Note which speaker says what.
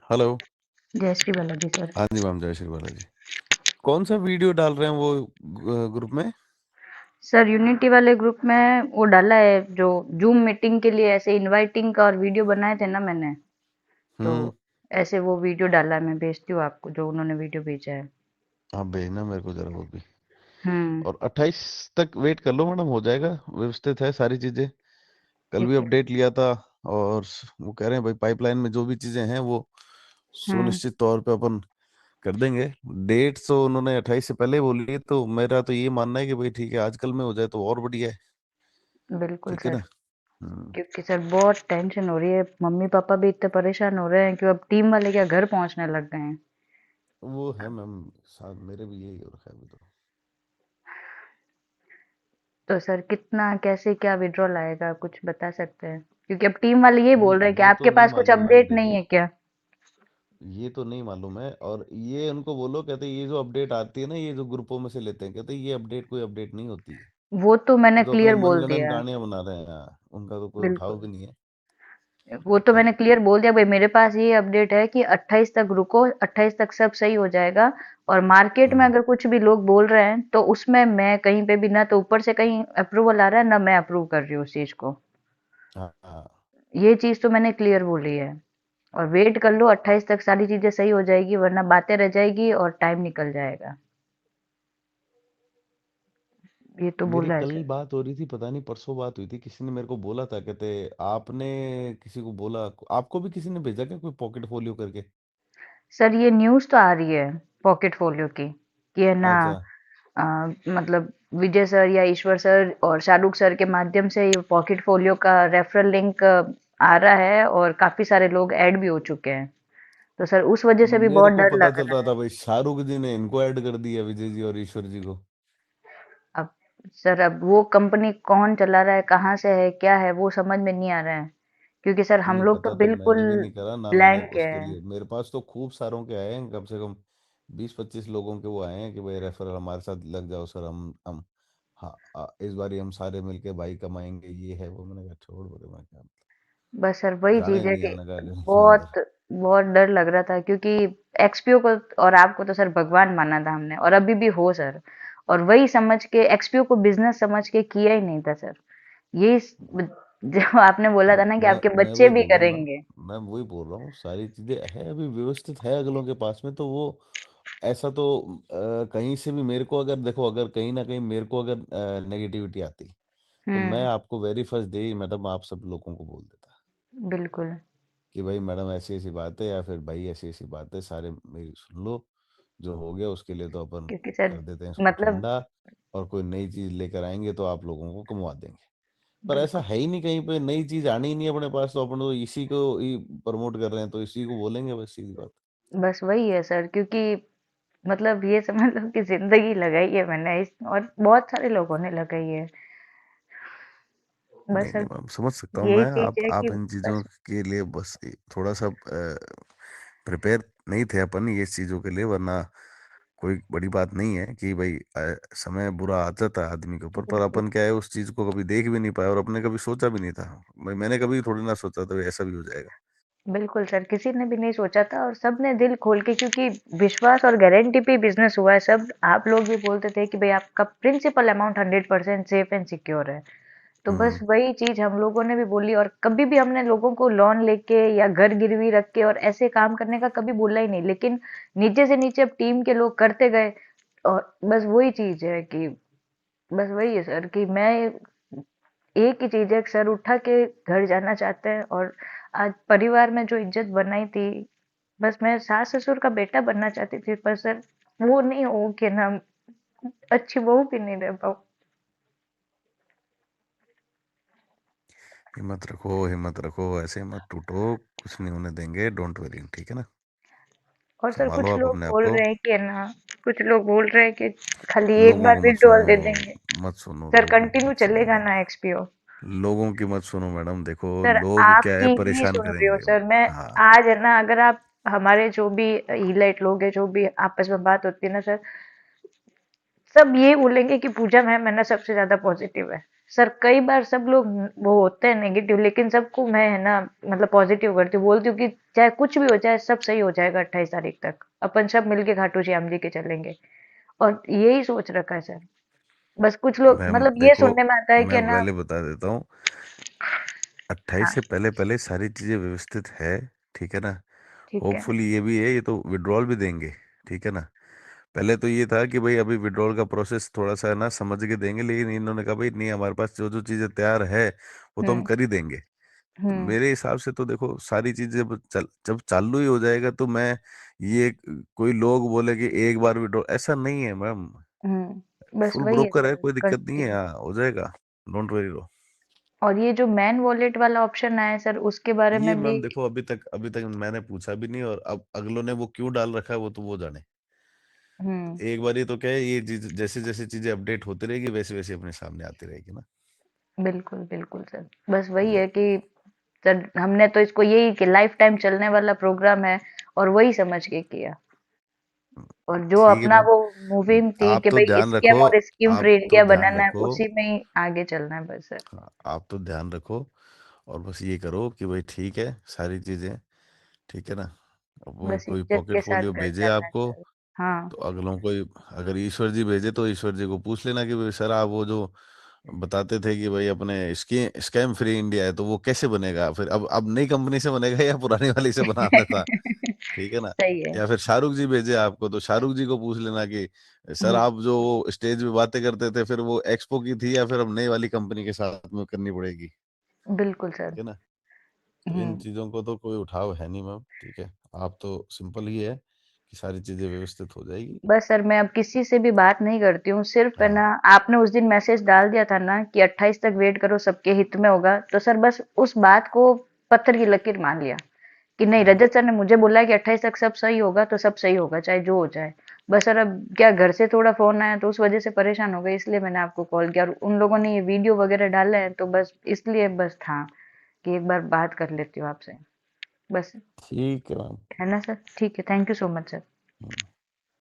Speaker 1: Hello.
Speaker 2: जय Shri Balaji sir.
Speaker 1: हाँ जी ma'am, जय श्री बालाजी। कौन सा वीडियो डाल रहे हैं वो ग्रुप में?
Speaker 2: सर यूनिटी वाले ग्रुप में वो डाला है जो जूम मीटिंग के लिए ऐसे इनवाइटिंग का और वीडियो बनाए थे ना मैंने, तो
Speaker 1: हम्म।
Speaker 2: ऐसे वो वीडियो डाला है। मैं भेजती हूँ आपको जो उन्होंने वीडियो भेजा है।
Speaker 1: आप भेजना मेरे को जरा वो भी।
Speaker 2: हम्म।
Speaker 1: और 28 तक वेट कर लो मैडम, हो जाएगा। व्यवस्थित है सारी चीजें। कल
Speaker 2: ठीक
Speaker 1: भी
Speaker 2: है।
Speaker 1: अपडेट लिया था। और वो कह रहे हैं भाई पाइपलाइन में जो भी चीजें हैं वो
Speaker 2: हम्म।
Speaker 1: सुनिश्चित तौर पे अपन कर देंगे। डेट तो उन्होंने 28 से पहले बोली है, तो मेरा तो ये मानना है कि भाई ठीक है, आजकल में हो जाए तो और बढ़िया है।
Speaker 2: बिल्कुल
Speaker 1: ठीक है
Speaker 2: सर।
Speaker 1: ना? हम्म।
Speaker 2: क्योंकि सर बहुत टेंशन हो रही है, मम्मी पापा भी इतने परेशान हो रहे हैं कि अब टीम वाले क्या घर पहुंचने लग गए हैं।
Speaker 1: वो है मैम, साथ मेरे भी यही हो रखा है अभी तो।
Speaker 2: तो सर कितना कैसे क्या विड्रॉल आएगा कुछ बता सकते हैं? क्योंकि अब टीम वाले ये बोल रहे हैं कि
Speaker 1: ये तो
Speaker 2: आपके
Speaker 1: नहीं
Speaker 2: पास कुछ
Speaker 1: मालूम मैम,
Speaker 2: अपडेट नहीं
Speaker 1: देखो।
Speaker 2: है क्या?
Speaker 1: ये तो नहीं मालूम है, और ये उनको बोलो, कहते ये जो अपडेट आती है ना, ये जो ग्रुपों में से लेते हैं, कहते ये अपडेट कोई अपडेट नहीं होती है।
Speaker 2: वो तो मैंने
Speaker 1: ये तो अपने
Speaker 2: क्लियर बोल
Speaker 1: मनगढ़ंत
Speaker 2: दिया।
Speaker 1: कहानियां बना रहे हैं यहाँ, उनका तो कोई
Speaker 2: बिल्कुल।
Speaker 1: उठाव भी नहीं है।
Speaker 2: वो तो
Speaker 1: ठीक है
Speaker 2: मैंने
Speaker 1: ना?
Speaker 2: क्लियर बोल दिया भाई, मेरे पास ये अपडेट है कि 28 तक रुको, 28 तक सब सही हो जाएगा। और मार्केट में
Speaker 1: हम्म।
Speaker 2: अगर कुछ भी लोग बोल रहे हैं तो उसमें मैं कहीं पे भी ना, तो ऊपर से कहीं अप्रूवल आ रहा है ना मैं अप्रूव कर रही हूँ उस चीज को।
Speaker 1: हाँ हाँ।
Speaker 2: ये चीज तो मैंने क्लियर बोली है। और वेट कर लो, 28 तक सारी चीजें सही हो जाएगी, वरना बातें रह जाएगी और टाइम निकल जाएगा। ये तो
Speaker 1: मेरी
Speaker 2: बोला है
Speaker 1: कल
Speaker 2: सर।
Speaker 1: बात हो रही थी, पता नहीं परसों बात हुई थी, किसी ने मेरे को बोला था, कहते आपने किसी को बोला, आपको भी किसी ने भेजा क्या कोई पॉकेट फोलियो करके?
Speaker 2: सर ये न्यूज़ तो आ रही है पॉकेट फ़ोलियो की, कि है ना।
Speaker 1: अच्छा।
Speaker 2: अ, मतलब विजय सर या ईश्वर सर और शाहरुख सर के माध्यम से ये पॉकेट फ़ोलियो का रेफरल लिंक आ रहा है और काफ़ी सारे लोग ऐड भी हो चुके हैं। तो सर उस वजह से भी
Speaker 1: मेरे
Speaker 2: बहुत
Speaker 1: को
Speaker 2: डर
Speaker 1: पता
Speaker 2: लग
Speaker 1: चल
Speaker 2: रहा
Speaker 1: रहा
Speaker 2: है।
Speaker 1: था भाई, शाहरुख जी ने इनको ऐड कर दिया, विजय जी और ईश्वर जी को।
Speaker 2: अब सर अब वो कंपनी कौन चला रहा है, कहाँ से है, क्या है, वो समझ में नहीं आ रहा है। क्योंकि सर हम
Speaker 1: नहीं
Speaker 2: लोग तो
Speaker 1: पता, तो
Speaker 2: बिल्कुल
Speaker 1: मैंने भी नहीं करा ना, मैंने
Speaker 2: ब्लैंक
Speaker 1: उसके
Speaker 2: है।
Speaker 1: लिए, मेरे पास तो खूब सारों के आए हैं, कम से कम 20-25 लोगों के वो आए हैं कि भाई रेफरल हमारे साथ लग जाओ सर, हम हाँ इस बार हम सारे मिलके भाई कमाएंगे, ये है वो। मैंने कहा छोड़, बोले मैं क्या मतलब,
Speaker 2: बस सर वही
Speaker 1: जाना
Speaker 2: चीज
Speaker 1: ही
Speaker 2: है
Speaker 1: नहीं
Speaker 2: कि
Speaker 1: है, मैंने कहा कि इसमें अंदर।
Speaker 2: बहुत बहुत डर लग रहा था, क्योंकि एक्सपीओ को और आपको तो सर भगवान माना था हमने, और अभी भी हो सर। और वही समझ के एक्सपीओ को बिजनेस समझ के किया ही नहीं था सर। ये जो आपने बोला था ना कि आपके
Speaker 1: मैं
Speaker 2: बच्चे
Speaker 1: वही
Speaker 2: भी
Speaker 1: बोल रहा हूँ मैम।
Speaker 2: करेंगे।
Speaker 1: मैं वही बोल रहा हूँ, सारी चीजें है अभी व्यवस्थित है अगलों के पास में, तो वो ऐसा तो कहीं से भी मेरे को अगर देखो, अगर कहीं ना कहीं मेरे को अगर नेगेटिविटी आती, तो मैं
Speaker 2: हम्म।
Speaker 1: आपको वेरी फर्स्ट डे ही मैडम आप सब लोगों को बोल देता
Speaker 2: बिल्कुल।
Speaker 1: कि भाई मैडम ऐसी ऐसी बात है, या फिर भाई ऐसी ऐसी बात है, सारे मेरी सुन लो। जो हो गया उसके लिए तो अपन
Speaker 2: क्योंकि सर
Speaker 1: कर देते हैं इसको
Speaker 2: मतलब
Speaker 1: ठंडा, और कोई नई चीज लेकर आएंगे तो आप लोगों को कमवा देंगे। पर ऐसा
Speaker 2: बिल्कुल।
Speaker 1: है ही नहीं, कहीं पे नई चीज आनी ही नहीं है अपने पास, तो अपन तो इसी को ही प्रमोट कर रहे हैं, तो इसी को बोलेंगे, बस सीधी बात।
Speaker 2: बस वही है सर, क्योंकि मतलब ये समझ लो कि जिंदगी लगाई है मैंने इस, और बहुत सारे लोगों ने लगाई है। बस
Speaker 1: नहीं
Speaker 2: सर
Speaker 1: नहीं मैम, समझ सकता हूँ
Speaker 2: यही
Speaker 1: मैं।
Speaker 2: चीज है
Speaker 1: आप
Speaker 2: कि
Speaker 1: इन चीज़ों
Speaker 2: बस
Speaker 1: के लिए बस थोड़ा सा प्रिपेयर नहीं थे अपन ये चीज़ों के लिए, वरना कोई बड़ी बात नहीं है कि भाई समय बुरा आ जाता है आदमी के ऊपर, पर
Speaker 2: बिल्कुल।
Speaker 1: अपन क्या है, उस चीज़ को कभी देख भी नहीं पाए, और अपने कभी सोचा भी नहीं था। भाई मैंने कभी थोड़ी ना सोचा था भाई ऐसा भी हो जाएगा।
Speaker 2: बिल्कुल सर, किसी ने भी नहीं सोचा था और सबने दिल खोल के, क्योंकि विश्वास और गारंटी पे बिजनेस हुआ है सब। आप लोग भी बोलते थे कि भाई आपका principal amount 100% safe and secure है। तो बस
Speaker 1: हम्म।
Speaker 2: वही चीज हम लोगों ने भी बोली, और कभी भी हमने लोगों को लोन लेके या घर गिरवी रख के और ऐसे काम करने का कभी बोला ही नहीं, लेकिन नीचे से नीचे अब टीम के लोग करते गए। और बस वही चीज है कि बस वही है सर कि मैं एक ही चीज है, सर उठा के घर जाना चाहते हैं। और आज परिवार में जो इज्जत बनाई थी, बस मैं सास ससुर का बेटा बनना चाहती थी, पर सर वो नहीं हो के ना, अच्छी बहू भी नहीं रह पाऊँ।
Speaker 1: हिम्मत रखो, हिम्मत रखो, ऐसे मत टूटो, कुछ नहीं होने देंगे, डोंट वरी, ठीक है ना?
Speaker 2: और सर
Speaker 1: संभालो
Speaker 2: कुछ
Speaker 1: आप
Speaker 2: लोग
Speaker 1: अपने आप
Speaker 2: बोल
Speaker 1: को।
Speaker 2: रहे हैं कि है ना, कुछ लोग बोल रहे हैं कि खाली एक
Speaker 1: लोगों
Speaker 2: बार
Speaker 1: को मत
Speaker 2: विड्रॉल
Speaker 1: सुनो,
Speaker 2: दे देंगे।
Speaker 1: मत सुनो,
Speaker 2: सर
Speaker 1: लोगों की
Speaker 2: कंटिन्यू
Speaker 1: मत सुनो
Speaker 2: चलेगा
Speaker 1: मैडम।
Speaker 2: ना एक्सपीओ?
Speaker 1: लोगों की मत सुनो मैडम, देखो
Speaker 2: सर
Speaker 1: लोग क्या है,
Speaker 2: आपकी ही
Speaker 1: परेशान
Speaker 2: सुन रही हूँ
Speaker 1: करेंगे
Speaker 2: सर मैं।
Speaker 1: हाँ।
Speaker 2: आज है ना, अगर आप हमारे जो भी हीलाइट लोग हैं, जो भी आपस में बात होती है ना सर, सब ये बोलेंगे कि पूजा मैम है ना सबसे ज्यादा पॉजिटिव है। सर कई बार सब लोग वो होते हैं नेगेटिव, लेकिन सबको मैं है ना मतलब पॉजिटिव करती हूँ, बोलती हूँ कि चाहे कुछ भी हो जाए सब सही हो जाएगा, 28 तारीख तक अपन सब मिलके खाटू श्याम जी के चलेंगे। और यही सोच रखा है सर। बस कुछ लोग
Speaker 1: मैम
Speaker 2: मतलब ये
Speaker 1: देखो,
Speaker 2: सुनने में आता है
Speaker 1: मैं
Speaker 2: कि ना।
Speaker 1: पहले बता देता हूँ, 28
Speaker 2: हाँ,
Speaker 1: से पहले पहले सारी चीजें व्यवस्थित है, ठीक है ना।
Speaker 2: ठीक है।
Speaker 1: होपफुली ये भी है, ये तो विड्रॉल भी देंगे, ठीक है ना। पहले तो ये था कि भाई अभी विड्रॉल का प्रोसेस थोड़ा सा है ना समझ के देंगे, लेकिन इन्होंने कहा भाई नहीं, हमारे पास जो जो चीजें तैयार है वो तो हम
Speaker 2: हम्म।
Speaker 1: कर ही देंगे। तो
Speaker 2: हम्म।
Speaker 1: मेरे हिसाब से तो देखो, सारी चीजें जब चालू ही हो जाएगा तो मैं ये, कोई लोग बोले कि एक बार विड्रॉल, ऐसा नहीं है मैम।
Speaker 2: बस
Speaker 1: फुल
Speaker 2: वही है
Speaker 1: ब्रोकर है,
Speaker 2: सर,
Speaker 1: कोई दिक्कत नहीं है,
Speaker 2: कंटिन्यू।
Speaker 1: हाँ हो जाएगा। Don't worry.
Speaker 2: और ये जो मैन वॉलेट वाला ऑप्शन आया है सर, उसके बारे
Speaker 1: ये
Speaker 2: में भी।
Speaker 1: मैम देखो, अभी तक मैंने पूछा भी नहीं, और अब अगलों ने वो क्यों डाल रखा है वो तो वो जाने।
Speaker 2: हम्म।
Speaker 1: एक बार ये तो क्या है, ये जैसे जैसे चीजें अपडेट होती रहेगी वैसे वैसे अपने सामने आती रहेगी ना।
Speaker 2: बिल्कुल बिल्कुल सर। बस वही
Speaker 1: हम्म,
Speaker 2: है कि सर हमने तो इसको यही कि लाइफ टाइम चलने वाला प्रोग्राम है, और वही समझ के किया। और जो
Speaker 1: ठीक है
Speaker 2: अपना
Speaker 1: मैम।
Speaker 2: वो मूवी थी
Speaker 1: आप
Speaker 2: कि
Speaker 1: तो
Speaker 2: भाई
Speaker 1: ध्यान
Speaker 2: स्कैम
Speaker 1: रखो,
Speaker 2: और स्कीम
Speaker 1: आप
Speaker 2: फ्री
Speaker 1: तो
Speaker 2: इंडिया
Speaker 1: ध्यान
Speaker 2: बनाना है,
Speaker 1: रखो,
Speaker 2: उसी में ही आगे चलना है बस सर।
Speaker 1: हाँ, आप तो ध्यान रखो। और बस ये करो कि भाई ठीक है, सारी चीजें ठीक है ना। अब वो
Speaker 2: बस
Speaker 1: कोई
Speaker 2: इज्जत के साथ
Speaker 1: पोर्टफोलियो
Speaker 2: घर
Speaker 1: भेजे
Speaker 2: चलना है
Speaker 1: आपको,
Speaker 2: सर। हाँ।
Speaker 1: तो अगलों को अगर ईश्वर जी भेजे तो ईश्वर जी को पूछ लेना कि भाई सर, आप वो जो बताते थे कि भाई अपने स्कैम फ्री इंडिया है, तो वो कैसे बनेगा फिर, अब नई कंपनी से बनेगा या पुरानी वाली से बनाना था, ठीक है ना।
Speaker 2: सही है।
Speaker 1: या फिर शाहरुख जी भेजे आपको, तो शाहरुख जी को पूछ लेना कि सर,
Speaker 2: हम्म।
Speaker 1: आप जो स्टेज पे बातें करते थे, फिर वो एक्सपो की थी या फिर अब नई वाली कंपनी के साथ में करनी पड़ेगी,
Speaker 2: बिल्कुल
Speaker 1: ठीक
Speaker 2: सर।
Speaker 1: है ना। तो इन
Speaker 2: हम्म।
Speaker 1: चीजों को तो कोई उठाव है नहीं मैम, ठीक है। आप तो सिंपल ही है कि सारी चीजें व्यवस्थित हो जाएगी।
Speaker 2: बस सर मैं अब किसी से भी बात नहीं करती हूँ, सिर्फ है ना,
Speaker 1: हाँ
Speaker 2: आपने उस दिन मैसेज डाल दिया था ना कि 28 तक वेट करो, सबके हित में होगा, तो सर बस उस बात को पत्थर की लकीर मान लिया कि नहीं,
Speaker 1: हाँ
Speaker 2: रजत सर ने मुझे बोला है कि 28 तक सब सही होगा तो सब सही होगा, चाहे जो हो जाए। बस सर अब क्या, घर से थोड़ा फोन आया तो उस वजह से परेशान हो गई, इसलिए मैंने आपको कॉल किया, और उन लोगों ने ये वीडियो वगैरह डाला है तो बस इसलिए बस था कि एक बार बात कर लेती हूँ आपसे, बस।
Speaker 1: ठीक है मैम।
Speaker 2: है ना सर? ठीक है, thank you so much sir.
Speaker 1: Hmm.